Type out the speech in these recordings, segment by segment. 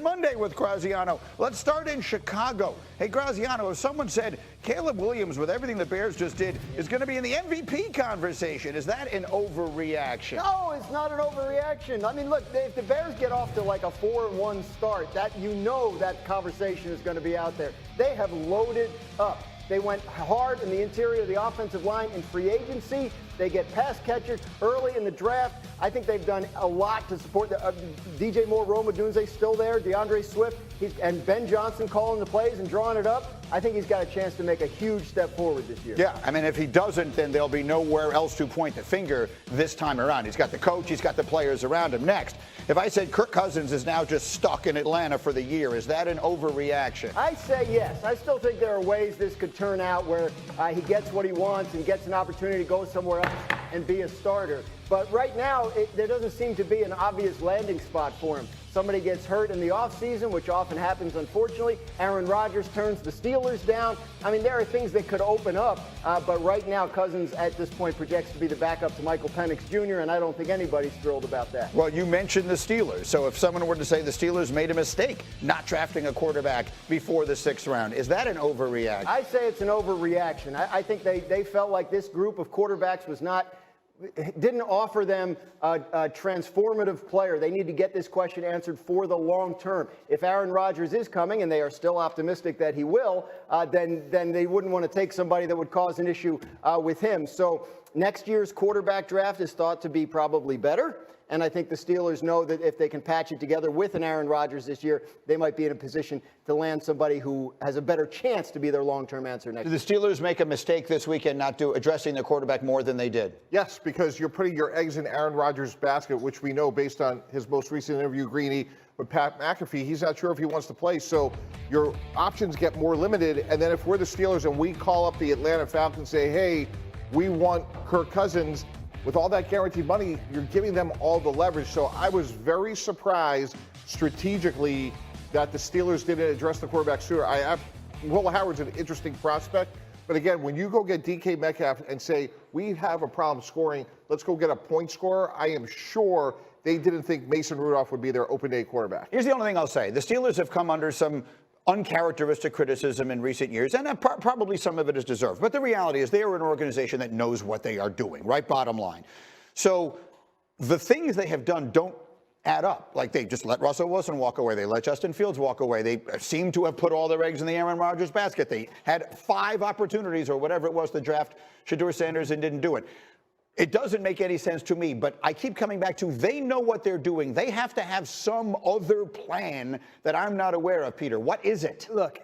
Monday with Graziano. Let's start in Chicago. Hey, Graziano, if someone said Caleb Williams, with everything the Bears just did, is going to be in the MVP conversation, is that an overreaction? No, it's not an overreaction. I mean, look, if the Bears get off to like a 4-1 start, that conversation is going to be out there. They have loaded up. They went hard in the interior of the offensive line in free agency. They get pass catchers early in the draft. I think they've done a lot to support the DJ Moore, Rome Odunze still there, DeAndre Swift, and Ben Johnson calling the plays and drawing it up. I think he's got a chance to make a huge step forward this year. Yeah, I mean, if he doesn't, then there'll be nowhere else to point the finger this time around. He's got the coach, he's got the players around him. Next, if I said Kirk Cousins is now just stuck in Atlanta for the year, is that an overreaction? I say yes. I still think there are ways this could turn out where he gets what he wants and gets an opportunity to go somewhere else and be a starter. But right now, there doesn't seem to be an obvious landing spot for him. Somebody gets hurt in the offseason, which often happens, unfortunately. Aaron Rodgers turns the Steelers down. I mean, there are things that could open up, but right now, Cousins at this point projects to be the backup to Michael Penix Jr., and I don't think anybody's thrilled about that. Well, you mentioned the Steelers. So if someone were to say the Steelers made a mistake not drafting a quarterback before the 6th round, is that an overreaction? I say it's an overreaction. I think they felt like this group of quarterbacks didn't offer them a transformative player. They need to get this question answered for the long term. If Aaron Rodgers is coming, and they are still optimistic that he will, then they wouldn't want to take somebody that would cause an issue with him. So next year's quarterback draft is thought to be probably better. And I think the Steelers know that if they can patch it together with an Aaron Rodgers this year, they might be in a position to land somebody who has a better chance to be their long-term answer next year. Did the Steelers make a mistake this weekend not addressing their quarterback more than they did? Yes, because you're putting your eggs in Aaron Rodgers' basket, which we know based on his most recent interview, Greeny, with Pat McAfee, he's not sure if he wants to play. So your options get more limited. And then if we're the Steelers and we call up the Atlanta Falcons and say, hey, we want Kirk Cousins, with all that guaranteed money, you're giving them all the leverage. So I was very surprised strategically that the Steelers didn't address the quarterback sooner. Will Howard's an interesting prospect. But again, when you go get DK Metcalf and say, we have a problem scoring, let's go get a point scorer, I am sure they didn't think Mason Rudolph would be their open day quarterback. Here's the only thing I'll say. The Steelers have come under some uncharacteristic criticism in recent years, and probably some of it is deserved. But the reality is they are an organization that knows what they are doing, right? Bottom line. So the things they have done don't add up. Like they just let Russell Wilson walk away. They let Justin Fields walk away. They seem to have put all their eggs in the Aaron Rodgers basket. They had 5 opportunities or whatever it was to draft Shadour Sanders and didn't do it. It doesn't make any sense to me, but I keep coming back to they know what they're doing. They have to have some other plan that I'm not aware of, Peter. What is it? Look,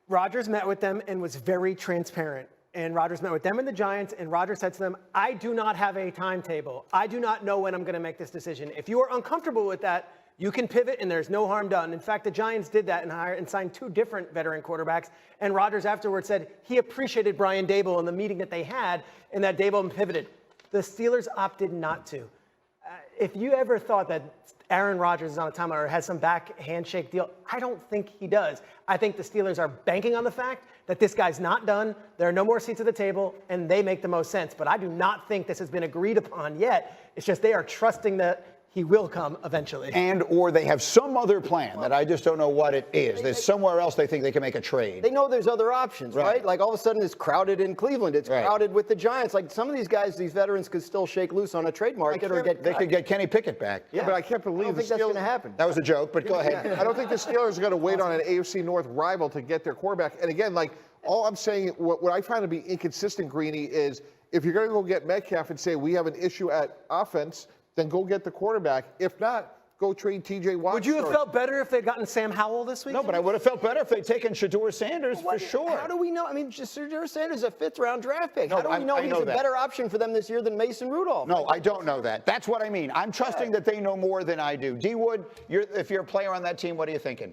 Rodgers met with them and was very transparent. And Rodgers met with them and the Giants, and Rodgers said to them, I do not have a timetable. I do not know when I'm going to make this decision. If you are uncomfortable with that, you can pivot, and there's no harm done. In fact, the Giants did that and signed 2 different veteran quarterbacks. And Rodgers afterwards said he appreciated Brian Daboll in the meeting that they had, and that Daboll pivoted. The Steelers opted not to. If you ever thought that Aaron Rodgers is on a timeline or has some back handshake deal, I don't think he does. I think the Steelers are banking on the fact that this guy's not done, there are no more seats at the table, and they make the most sense. But I do not think this has been agreed upon yet. It's just they are trusting that he will come eventually. And or they have some other plan that I just don't know what it is. There's somewhere else they think they can make a trade. They know there's other options, right? Like all of a sudden it's crowded in Cleveland. It's crowded with the Giants. Like some of these guys, these veterans could still shake loose on a trade market or get. They could get Kenny Pickett back. Yeah, but I can't believe I don't think that's going to happen. That was a joke, but go ahead. I don't think the Steelers are going to wait on an AFC North rival to get their quarterback. And again, like all I'm saying, what I find to be inconsistent, Greeny, is if you're going to go get Metcalf and say we have an issue at offense, then go get the quarterback. If not, go trade T.J. Watt. Would you have felt better if they'd gotten Sam Howell this week? No, but I would have felt better if they'd taken Shadour Sanders for sure. How do we know? I mean, Shadour Sanders is a 5th-round draft pick. How do we know I he's know a better option for them this year than Mason Rudolph? No, I don't know that. That's what I mean. I'm trusting that they know more than I do. D. Wood, if you're a player on that team, what are you thinking?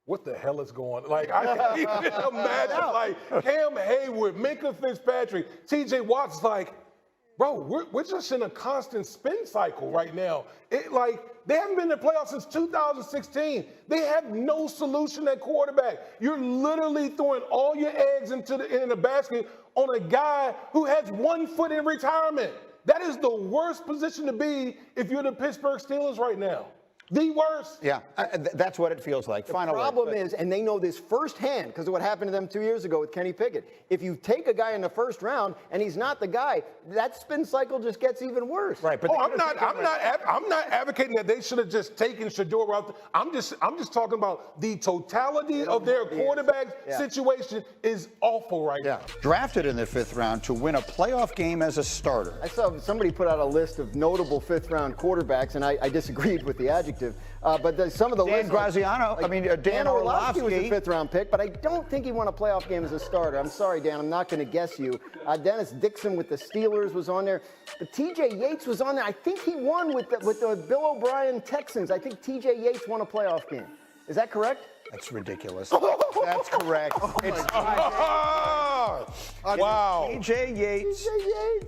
What the hell is going on? Like, I can't even imagine, like, Cam Hayward, Minka Fitzpatrick, T.J. Watt's like, bro, we're just in a constant spin cycle right now. They haven't been in the playoffs since 2016. They have no solution at quarterback. You're literally throwing all your eggs in the basket on a guy who has 1 foot in retirement. That is the worst position to be if you're the Pittsburgh Steelers right now. The worst. Yeah, that's what it feels like. The Final problem word. is, and they know this firsthand because of what happened to them 2 years ago with Kenny Pickett. If you take a guy in the first round and he's not the guy, that spin cycle just gets even worse. Right, but I'm not advocating that they should have just taken Shadour out. I'm just talking about the totality of their quarterback situation is awful right now. Drafted in the 5th round to win a playoff game as a starter. I saw somebody put out a list of notable 5th-round quarterbacks, and I disagreed with the adjective. But some of the Dan lists, Graziano, Dan Orlovsky was a 5th-round pick, but I don't think he won a playoff game as a starter. I'm sorry, Dan, I'm not going to guess you. Dennis Dixon with the Steelers was on there. But T.J. Yates was on there. I think he won with the Bill O'Brien Texans. I think T.J. Yates won a playoff game. Is that correct? That's ridiculous. That's correct. Wow. T.J. Yates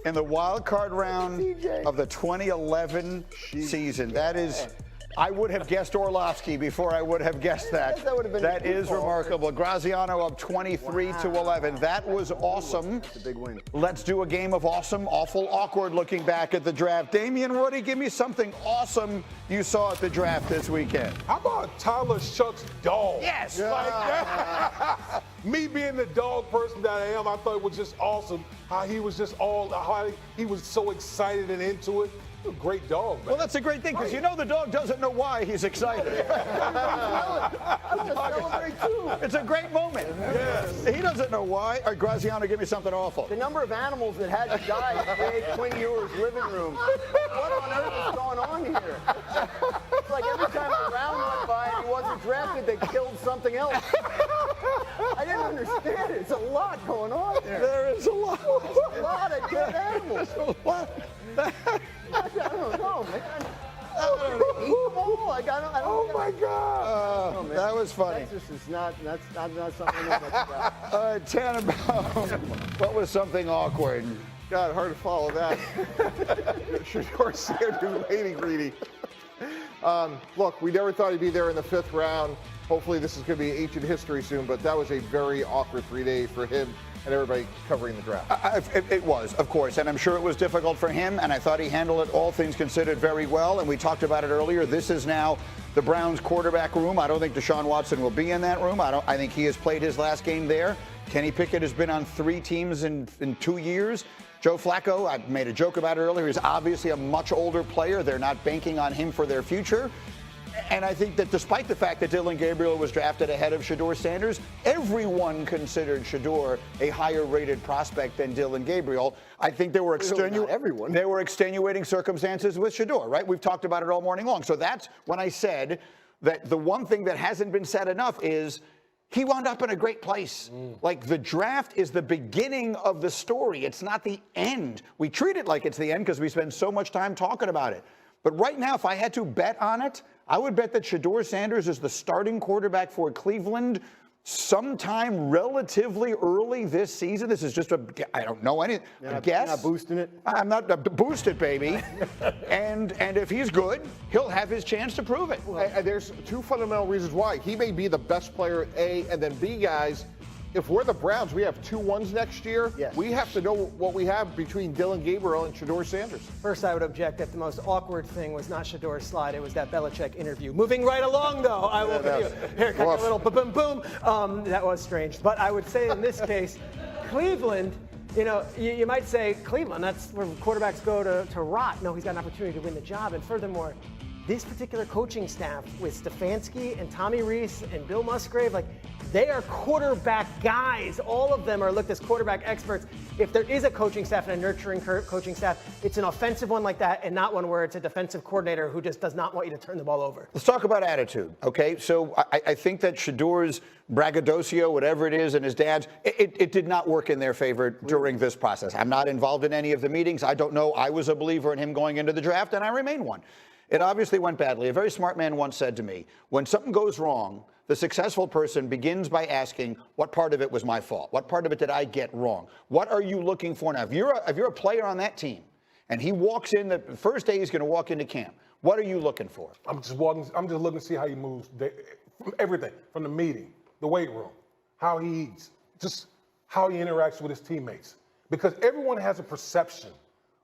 in the wild card round of the 2011 season. That is, I would have guessed Orlovsky before I would have guessed that. That is remarkable. Graziano up 23-11. That was awesome. That's a big win. Let's do a game of awesome, awful, awkward looking back at the draft. Damian Woody, give me something awesome you saw at the draft this weekend. How about Tyler Shuck's dog? Yes. Like that. Me being the dog person that I am, I thought it was just awesome how he was so excited and into it. A great dog, man. Well, that's a great thing because you know the dog doesn't know why he's excited. It's a great moment. Yes. He doesn't know why. All right, Graziano, give me something awful. The number of animals that had to die in Dave Quinn Ewer's living room. What on earth is going on here? It's like every time a round went by and he wasn't drafted, they killed something else. I didn't understand it. It's a lot going on there. There is a lot. There's a lot of dead animals. I don't know, man. Oh my God! That was funny. That's not something that's about. Tannenbaum, what was something awkward? God, hard to follow that. Shadour Sanders, Lady Greedy. Look, we never thought he'd be there in the 5th round. Hopefully this is going to be ancient history soon, but that was a very awkward 3 days for him and everybody covering the draft. It was, of course, and I'm sure it was difficult for him, and I thought he handled it, all things considered, very well, and we talked about it earlier. This is now the Browns quarterback room. I don't think Deshaun Watson will be in that room. I think he has played his last game there. Kenny Pickett has been on 3 teams in 2 years. Joe Flacco, I made a joke about it earlier, he's obviously a much older player. They're not banking on him for their future. And I think that despite the fact that Dillon Gabriel was drafted ahead of Shadour Sanders, everyone considered Shadour a higher rated prospect than Dillon Gabriel. I think there were extenuating circumstances with Shadour, right? We've talked about it all morning long. So that's when I said that the one thing that hasn't been said enough is he wound up in a great place. Like the draft is the beginning of the story. It's not the end. We treat it like it's the end because we spend so much time talking about it. But right now, if I had to bet on it, I would bet that Shadour Sanders is the starting quarterback for Cleveland sometime relatively early this season. This is just I don't know any, a guess. You're not boosting it? I'm not boost it, baby. and if he's good, he'll have his chance to prove it. And there's 2 fundamental reasons why. He may be the best player, A, and then B, guys, if we're the Browns, we have 2 1s next year. Yes. We have to know what we have between Dillon Gabriel and Shadour Sanders. First, I would object that the most awkward thing was not Shadour's slide. It was that Belichick interview. Moving right along, though, I will give you here, a little boom, boom. That was strange. But I would say in this case, Cleveland, you might say Cleveland, that's where quarterbacks go to rot. No, he's got an opportunity to win the job. And furthermore, this particular coaching staff with Stefanski and Tommy Rees and Bill Musgrave, they are quarterback guys. All of them are looked as quarterback experts. If there is a coaching staff and a nurturing coaching staff, it's an offensive one like that and not one where it's a defensive coordinator who just does not want you to turn the ball over. Let's talk about attitude, okay? So I think that Shadour's braggadocio, whatever it is, and his dad's, it did not work in their favor during this process. I'm not involved in any of the meetings. I don't know. I was a believer in him going into the draft, and I remain one. It obviously went badly. A very smart man once said to me, when something goes wrong, the successful person begins by asking, what part of it was my fault? What part of it did I get wrong? What are you looking for now? If you're a player on that team and he walks in, the first day he's going to walk into camp, what are you looking for? I'm just looking to see how he moves from everything, from the meeting, the weight room, how he eats, just how he interacts with his teammates. Because everyone has a perception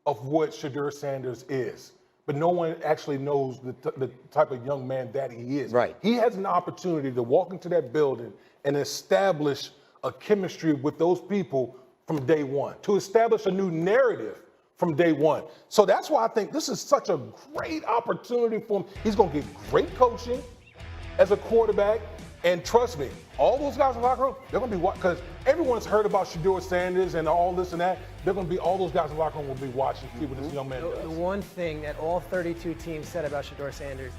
of what Shadour Sanders is. but no one actually knows the type of young man that he is. Right. He has an opportunity to walk into that building and establish a chemistry with those people from day one, to establish a new narrative from day one. So that's why I think this is such a great opportunity for him. He's going to get great coaching as a quarterback. And trust me, all those guys in the locker room, they're going to be watching, because everyone's heard about Shadour Sanders and all this and that. They're going to be, all those guys in the locker room will be watching to see what this young man does. The one thing that all 32 teams said about Shadour Sanders,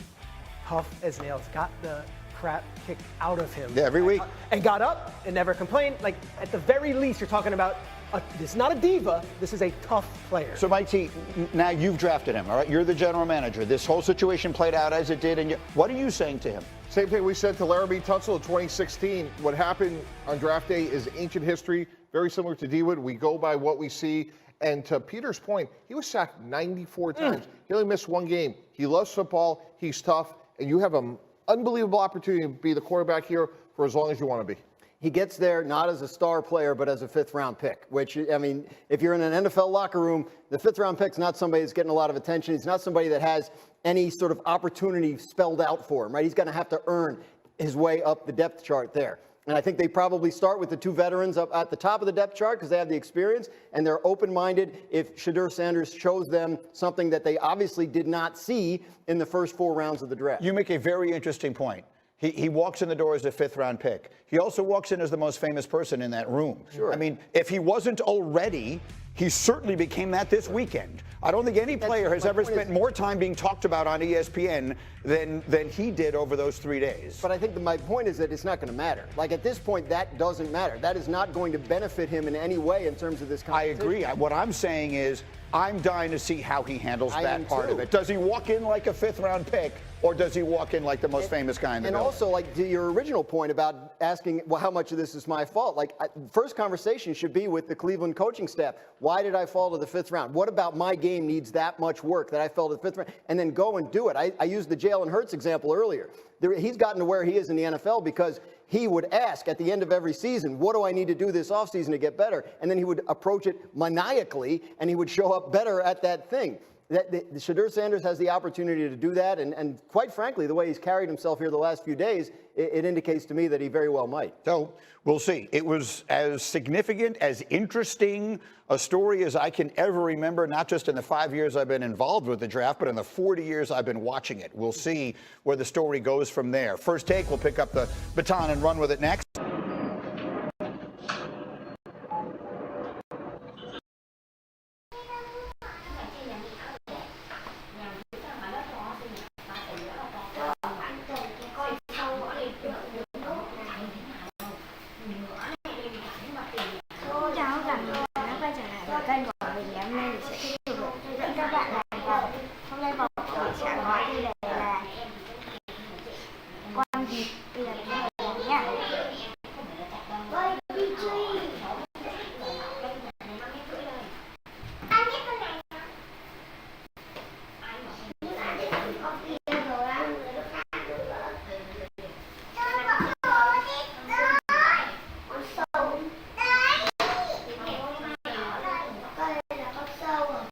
tough as nails, got the crap kicked out of him. Yeah, every week. And got up and never complained. Like, at the very least, you're talking about, this is not a diva, this is a tough player. So, Mike T, now you've drafted him, all right? You're the general manager. This whole situation played out as it did, and what are you saying to him? Same thing we said to Laramie Tunsil in 2016. What happened on draft day is ancient history, very similar to D-Wood. We go by what we see. And to Peter's point, he was sacked 94 times. He only missed one game. He loves football. He's tough. And you have an unbelievable opportunity to be the quarterback here for as long as you want to be. He gets there not as a star player, but as a fifth-round pick, which, I mean, if you're in an NFL locker room, the fifth-round pick's not somebody that's getting a lot of attention. He's not somebody that has any sort of opportunity spelled out for him, right? He's going to have to earn his way up the depth chart there. And I think they probably start with the two veterans up at the top of the depth chart because they have the experience, and they're open-minded if Shadour Sanders shows them something that they obviously did not see in the first 4 rounds of the draft. You make a very interesting point. He walks in the door as a fifth-round pick. He also walks in as the most famous person in that room. Sure. I mean, if he wasn't already, he certainly became that this weekend. I don't think any player has ever spent more time being talked about on ESPN than he did over those 3 days. But I think my point is that it's not going to matter. Like, at this point, that doesn't matter. That is not going to benefit him in any way in terms of this competition. I agree. What I'm saying is I'm dying to see how he handles that part of it. Does he walk in like a fifth-round pick, or does he walk in like the most famous guy in the building? And also, like, to your original point about asking, well, how much of this is my fault? Like, first conversation should be with the Cleveland coaching staff. Why did I fall to the 5th round? What about my game needs that much work that I fell to the 5th round? And then go and do it. I used the Jalen Hurts example earlier. He's gotten to where he is in the NFL because he would ask at the end of every season, what do I need to do this offseason to get better? And then he would approach it maniacally, and he would show up better at that thing. Shadour Sanders has the opportunity to do that, and quite frankly, the way he's carried himself here the last few days, it indicates to me that he very well might. So we'll see. It was as significant, as interesting a story as I can ever remember, not just in the 5 years I've been involved with the draft, but in the 40 years I've been watching it. We'll see where the story goes from there. First Take, we'll pick up the baton and run with it next.